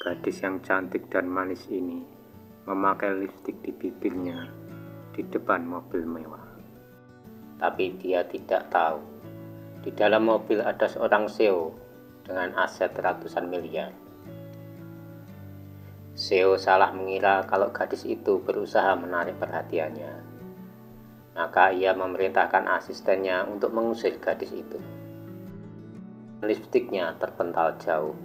Gadis yang cantik dan manis ini memakai lipstik di bibirnya di depan mobil mewah. Tapi dia tidak tahu, di dalam mobil ada seorang CEO dengan aset ratusan miliar. CEO salah mengira kalau gadis itu berusaha menarik perhatiannya. Maka ia memerintahkan asistennya untuk mengusir gadis itu. Lipstiknya terpental jauh.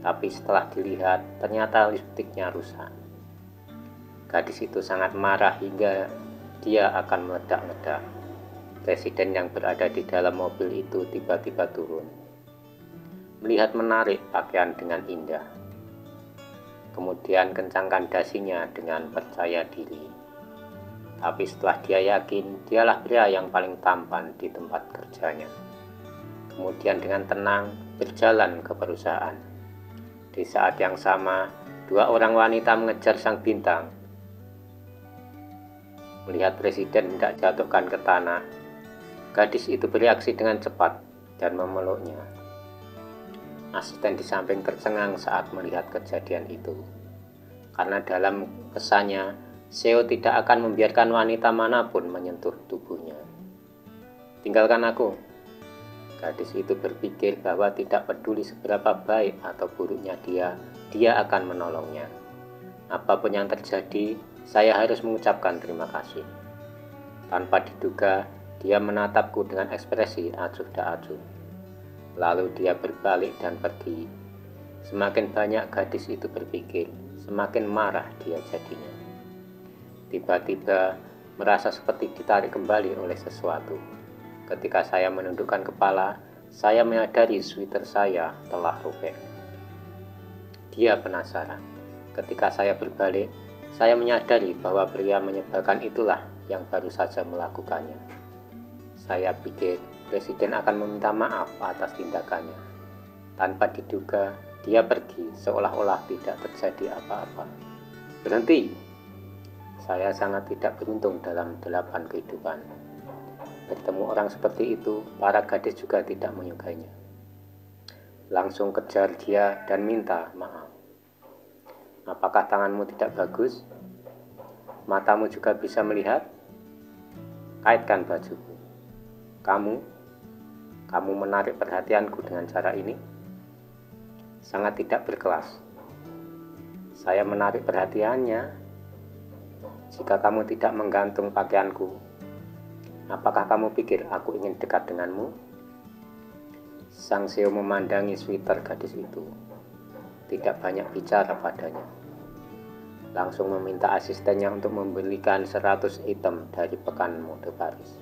Tapi setelah dilihat, ternyata lipstiknya rusak. Gadis itu sangat marah hingga dia akan meledak-ledak. Presiden yang berada di dalam mobil itu tiba-tiba turun, melihat menarik pakaian dengan indah. Kemudian kencangkan dasinya dengan percaya diri. Tapi setelah dia yakin, dialah pria yang paling tampan di tempat kerjanya. Kemudian dengan tenang berjalan ke perusahaan. Di saat yang sama, dua orang wanita mengejar sang bintang. Melihat presiden hendak jatuhkan ke tanah, gadis itu bereaksi dengan cepat dan memeluknya. Asisten di samping tercengang saat melihat kejadian itu. Karena dalam kesannya, CEO tidak akan membiarkan wanita manapun menyentuh tubuhnya. "Tinggalkan aku." Gadis itu berpikir bahwa tidak peduli seberapa baik atau buruknya dia akan menolongnya. Apapun yang terjadi, saya harus mengucapkan terima kasih. Tanpa diduga, dia menatapku dengan ekspresi acuh tak acuh. Lalu dia berbalik dan pergi. Semakin banyak gadis itu berpikir, semakin marah dia jadinya. Tiba-tiba merasa seperti ditarik kembali oleh sesuatu. Ketika saya menundukkan kepala, saya menyadari sweater saya telah robek. Dia penasaran. Ketika saya berbalik, saya menyadari bahwa pria menyebalkan itulah yang baru saja melakukannya. Saya pikir presiden akan meminta maaf atas tindakannya. Tanpa diduga, dia pergi seolah-olah tidak terjadi apa-apa. "Berhenti!" Saya sangat tidak beruntung dalam 8 kehidupan. Bertemu orang seperti itu, para gadis juga tidak menyukainya. Langsung kejar dia dan minta maaf. "Apakah tanganmu tidak bagus? Matamu juga bisa melihat? Kaitkan bajuku. Kamu menarik perhatianku dengan cara ini. Sangat tidak berkelas. Saya menarik perhatiannya. Jika kamu tidak menggantung pakaianku, apakah kamu pikir aku ingin dekat denganmu?" Sang CEO memandangi sweater gadis itu. Tidak banyak bicara padanya. Langsung meminta asistennya untuk membelikan 100 item dari pekan mode Paris.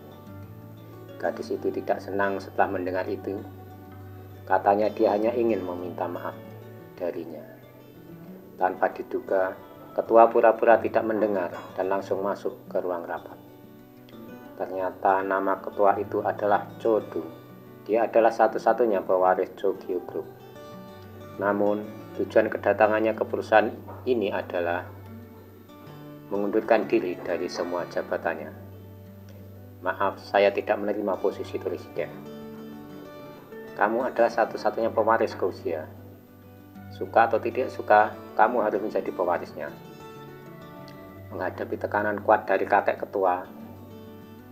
Gadis itu tidak senang setelah mendengar itu. Katanya dia hanya ingin meminta maaf darinya. Tanpa diduga, ketua pura-pura tidak mendengar dan langsung masuk ke ruang rapat. Ternyata nama ketua itu adalah Cho Do. Dia adalah satu-satunya pewaris Chogyo Group. Namun, tujuan kedatangannya ke perusahaan ini adalah mengundurkan diri dari semua jabatannya. "Maaf, saya tidak menerima posisi presiden." "Kamu adalah satu-satunya pewaris Gouxia. Suka atau tidak suka, kamu harus menjadi pewarisnya." Menghadapi tekanan kuat dari kakek ketua,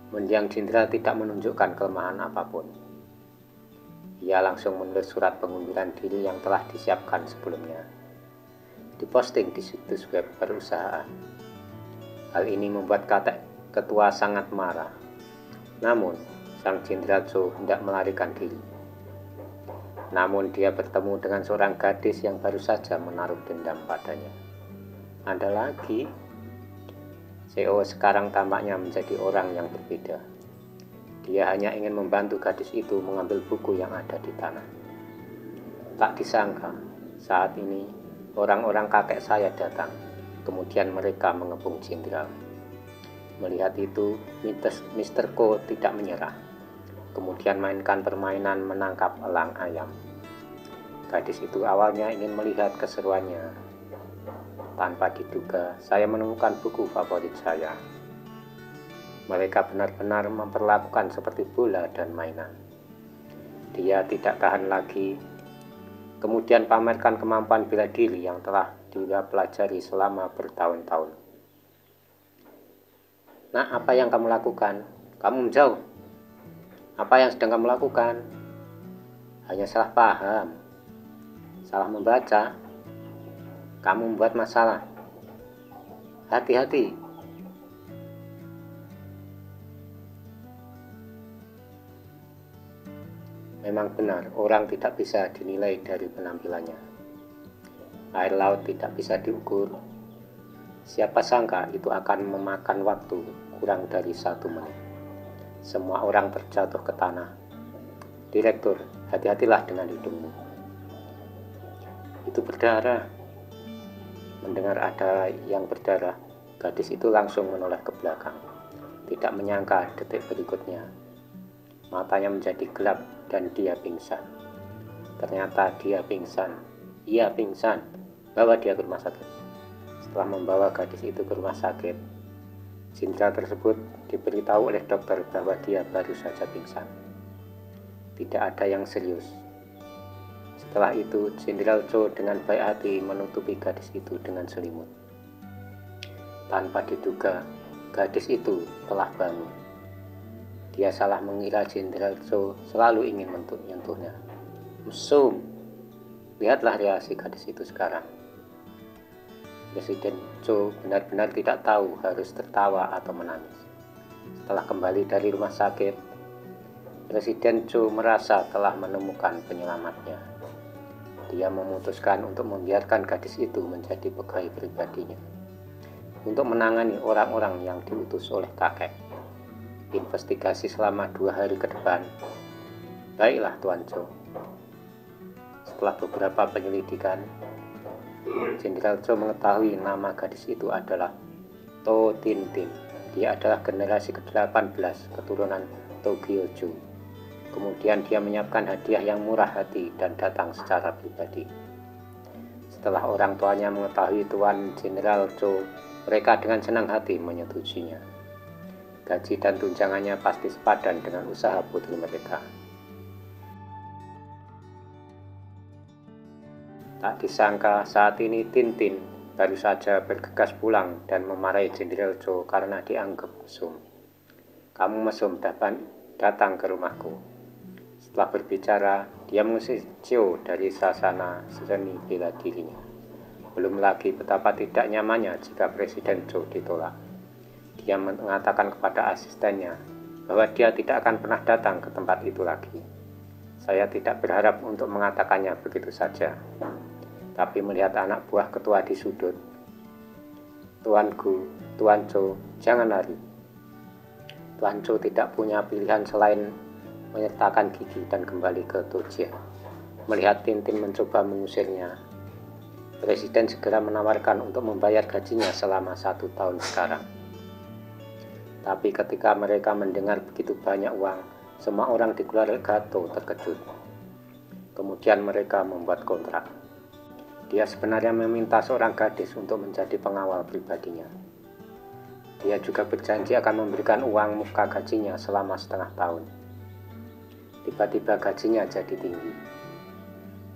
mendiang jenderal tidak menunjukkan kelemahan apapun. Ia langsung menulis surat pengunduran diri yang telah disiapkan sebelumnya, diposting di situs web perusahaan. Hal ini membuat kakek ketua sangat marah. Namun, sang jenderal Cho hendak melarikan diri. Namun dia bertemu dengan seorang gadis yang baru saja menaruh dendam padanya. Anda lagi? CEO sekarang tampaknya menjadi orang yang berbeda. Dia hanya ingin membantu gadis itu mengambil buku yang ada di tanah. Tak disangka, saat ini orang-orang kakek saya datang. Kemudian mereka mengepung jenderal. Melihat itu, Mr. Ko tidak menyerah. Kemudian mainkan permainan menangkap elang ayam. Gadis itu awalnya ingin melihat keseruannya. Tanpa diduga, saya menemukan buku favorit saya. Mereka benar-benar memperlakukan seperti bola dan mainan. Dia tidak tahan lagi. kemudian pamerkan kemampuan bela diri yang telah dia pelajari selama bertahun-tahun. Nah, apa yang kamu lakukan? Kamu menjauh. Apa yang sedang kamu lakukan? Hanya salah paham, salah membaca. Kamu membuat masalah. Hati-hati. Memang benar, orang tidak bisa dinilai dari penampilannya. Air laut tidak bisa diukur. Siapa sangka itu akan memakan waktu kurang dari 1 menit. Semua orang terjatuh ke tanah. Direktur, hati-hatilah dengan hidungmu. Itu berdarah. Mendengar ada yang berdarah, gadis itu langsung menoleh ke belakang. Tidak menyangka detik berikutnya, matanya menjadi gelap dan dia pingsan. Ternyata dia pingsan. Ia pingsan. Bawa dia ke rumah sakit. Setelah membawa gadis itu ke rumah sakit, jenderal tersebut diberitahu oleh dokter bahwa dia baru saja pingsan. Tidak ada yang serius. Setelah itu, Jenderal Cho dengan baik hati menutupi gadis itu dengan selimut. Tanpa diduga, gadis itu telah bangun. Dia salah mengira Jenderal Cho selalu ingin menyentuhnya. Mesum. Lihatlah reaksi gadis itu sekarang. Presiden Cho benar-benar tidak tahu harus tertawa atau menangis. Setelah kembali dari rumah sakit, Presiden Cho merasa telah menemukan penyelamatnya. Dia memutuskan untuk membiarkan gadis itu menjadi pegawai pribadinya untuk menangani orang-orang yang diutus oleh kakek. Investigasi selama 2 hari ke depan. Baiklah Tuan Cho. Setelah beberapa penyelidikan, Jenderal Cho mengetahui nama gadis itu adalah To Tintin. Dia adalah generasi ke-18 keturunan Tokyo-jo. Kemudian dia menyiapkan hadiah yang murah hati dan datang secara pribadi. Setelah orang tuanya mengetahui Tuan Jenderal Cho, mereka dengan senang hati menyetujuinya. Gaji dan tunjangannya pasti sepadan dengan usaha putri mereka. Tak disangka saat ini Tintin baru saja bergegas pulang dan memarahi Jenderal Cho karena dianggap mesum. Kamu mesum datang ke rumahku. Setelah berbicara, dia mengusir Cho dari sasana seni bela dirinya. Belum lagi betapa tidak nyamannya jika Presiden Cho ditolak. Dia mengatakan kepada asistennya bahwa dia tidak akan pernah datang ke tempat itu lagi. Saya tidak berharap untuk mengatakannya begitu saja. Tapi melihat anak buah ketua di sudut, Tuanku, Tuan Cho, jangan lari. Tuan Cho tidak punya pilihan selain menyertakan gigi dan kembali ke Tojia. Melihat Tintin mencoba mengusirnya, Presiden segera menawarkan untuk membayar gajinya selama 1 tahun sekarang. Tapi ketika mereka mendengar begitu banyak uang, semua orang di keluarga Gato terkejut. Kemudian mereka membuat kontrak. Dia sebenarnya meminta seorang gadis untuk menjadi pengawal pribadinya. Dia juga berjanji akan memberikan uang muka gajinya selama setengah tahun. Tiba-tiba gajinya jadi tinggi.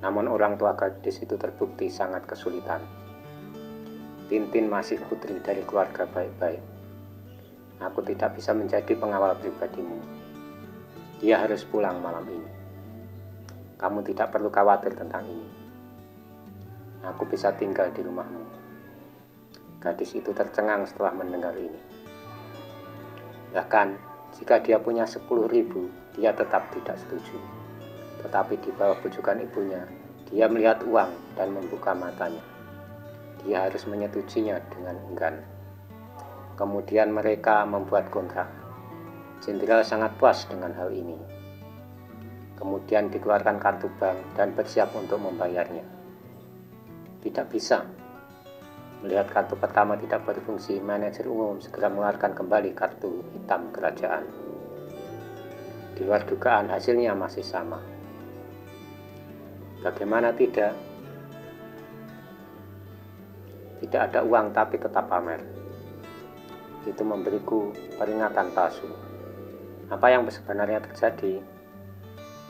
Namun orang tua gadis itu terbukti sangat kesulitan. Tintin masih putri dari keluarga baik-baik. Aku tidak bisa menjadi pengawal pribadimu. Dia harus pulang malam ini. Kamu tidak perlu khawatir tentang ini. Aku bisa tinggal di rumahmu. Gadis itu tercengang setelah mendengar ini. Bahkan jika dia punya 10.000, dia tetap tidak setuju. Tetapi di bawah bujukan ibunya, dia melihat uang dan membuka matanya. Dia harus menyetujuinya dengan enggan. Kemudian mereka membuat kontrak. Jenderal sangat puas dengan hal ini. Kemudian dikeluarkan kartu bank dan bersiap untuk membayarnya. Tidak bisa. Melihat kartu pertama tidak berfungsi, manajer umum segera mengeluarkan kembali kartu hitam kerajaan. Di luar dugaan, hasilnya masih sama. Bagaimana tidak? Tidak ada uang tapi tetap pamer. Itu memberiku peringatan palsu. Apa yang sebenarnya terjadi?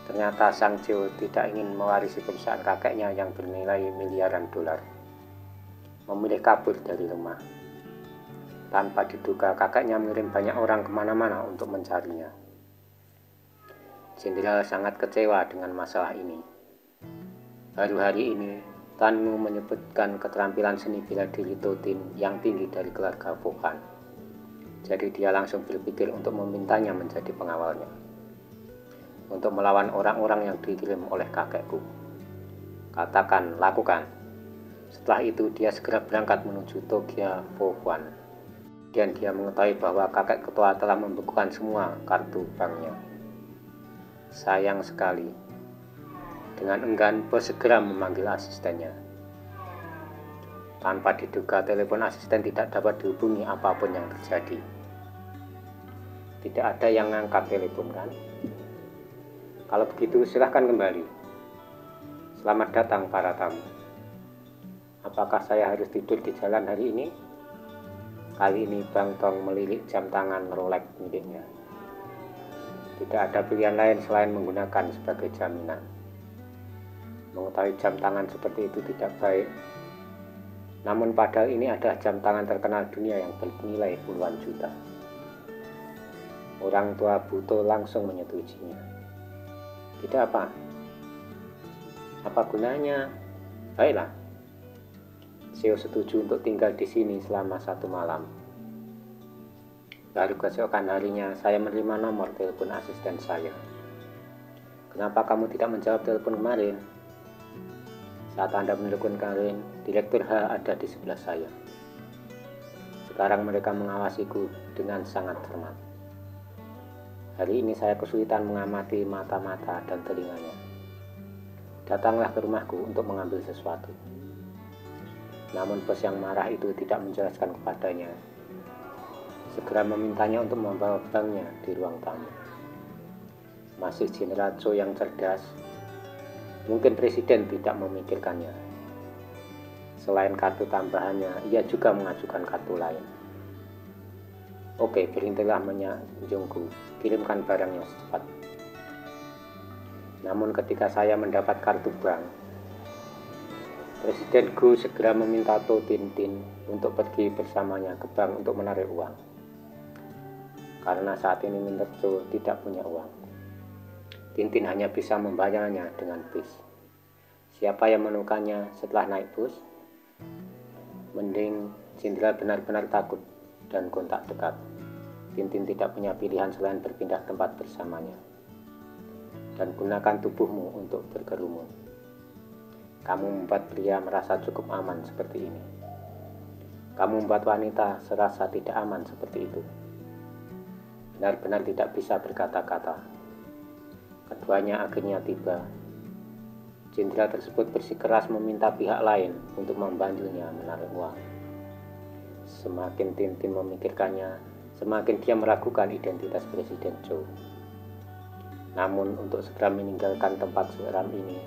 Ternyata Sang Joe tidak ingin mewarisi perusahaan kakeknya yang bernilai miliaran dolar. Memilih kabur dari rumah. Tanpa diduga, kakeknya mengirim banyak orang kemana-mana untuk mencarinya. Jenderal sangat kecewa dengan masalah ini. Baru hari ini, Tanmu menyebutkan keterampilan seni bela diri Totin yang tinggi dari keluarga Vokan. Jadi dia langsung berpikir untuk memintanya menjadi pengawalnya, untuk melawan orang-orang yang dikirim oleh kakekku. Katakan, lakukan. Setelah itu dia segera berangkat menuju Togia Vokan. Dan dia mengetahui bahwa kakek ketua telah membekukan semua kartu banknya. Sayang sekali. Dengan enggan, bos segera memanggil asistennya. Tanpa diduga, telepon asisten tidak dapat dihubungi apapun yang terjadi. Tidak ada yang ngangkat telepon, kan? Kalau begitu, silahkan kembali. Selamat datang para tamu. Apakah saya harus tidur di jalan hari ini? Kali ini Bang Tong melirik jam tangan Rolex miliknya. Tidak ada pilihan lain selain menggunakan sebagai jaminan. Mengetahui jam tangan seperti itu tidak baik. Namun padahal ini adalah jam tangan terkenal dunia yang bernilai puluhan juta. Orang tua Buto langsung menyetujuinya. Tidak apa. Apa gunanya? Baiklah. Seo setuju untuk tinggal di sini selama 1 malam. Baru keesokan harinya saya menerima nomor telepon asisten saya. Kenapa kamu tidak menjawab telepon kemarin? Saat Anda menelpon kemarin, Direktur H ada di sebelah saya. Sekarang mereka mengawasiku dengan sangat cermat. Hari ini saya kesulitan mengamati mata-mata dan telinganya. Datanglah ke rumahku untuk mengambil sesuatu. Namun bos yang marah itu tidak menjelaskan kepadanya. Segera memintanya untuk membawa banknya di ruang tamu. Masih Jenderal Cho yang cerdas. Mungkin presiden tidak memikirkannya. Selain kartu tambahannya, ia juga mengajukan kartu lain. Oke, berhentilah menyanjungku. Kirimkan barangnya secepat. Namun ketika saya mendapat kartu bank, Presiden Gu segera meminta To Tintin untuk pergi bersamanya ke bank untuk menarik uang. Karena saat ini Mr. Cho tidak punya uang. Tintin hanya bisa membayarnya dengan bis. Siapa yang menukarnya setelah naik bus? Mending Jenderal benar-benar takut dan kontak dekat. Tintin tidak punya pilihan selain berpindah tempat bersamanya. Dan gunakan tubuhmu untuk berkerumun. Kamu membuat pria merasa cukup aman seperti ini. Kamu membuat wanita serasa tidak aman seperti itu. Benar-benar tidak bisa berkata-kata. Keduanya akhirnya tiba. Jenderal tersebut bersikeras meminta pihak lain untuk membantunya menarik uang. Semakin Tintin memikirkannya, semakin dia meragukan identitas Presiden Cho. Namun untuk segera meninggalkan tempat seram ini,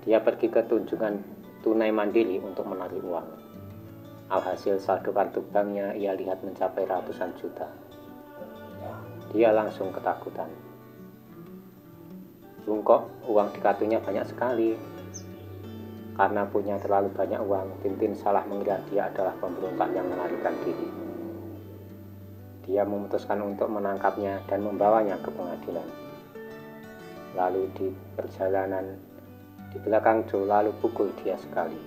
dia pergi ke tunjungan tunai mandiri untuk menarik uang. Alhasil saldo kartu banknya ia lihat mencapai ratusan juta. Dia langsung ketakutan. Kok uang di kartunya banyak sekali. Karena punya terlalu banyak uang, Tintin salah mengira dia adalah pemberontak yang melarikan diri. Dia memutuskan untuk menangkapnya dan membawanya ke pengadilan. Lalu di perjalanan di belakang Joe lalu pukul dia sekali.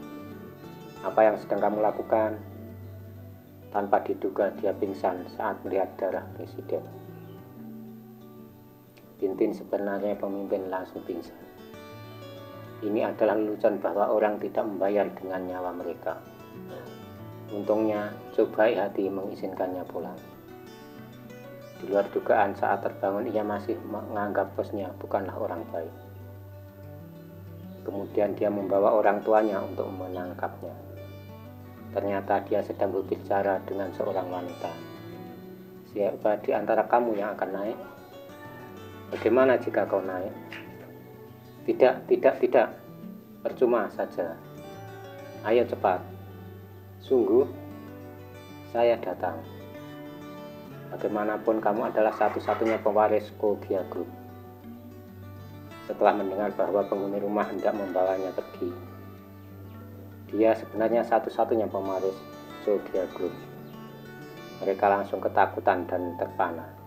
Apa yang sedang kamu lakukan? Tanpa diduga dia pingsan saat melihat darah presiden. Tintin sebenarnya pemimpin langsung pingsan. Ini adalah lelucon bahwa orang tidak membayar dengan nyawa mereka. Untungnya, Joe baik hati mengizinkannya pulang. Di luar dugaan saat terbangun ia masih menganggap bosnya bukanlah orang baik. Kemudian dia membawa orang tuanya untuk menangkapnya. Ternyata dia sedang berbicara dengan seorang wanita. Siapa di antara kamu yang akan naik? Bagaimana jika kau naik? Tidak. Percuma saja. Ayo cepat. Sungguh, saya datang. Bagaimanapun kamu adalah satu-satunya pewaris Kogia Group. setelah mendengar bahwa penghuni rumah hendak membawanya pergi. Dia sebenarnya satu-satunya pemaris Zodiac Group. Mereka langsung ketakutan dan terpana.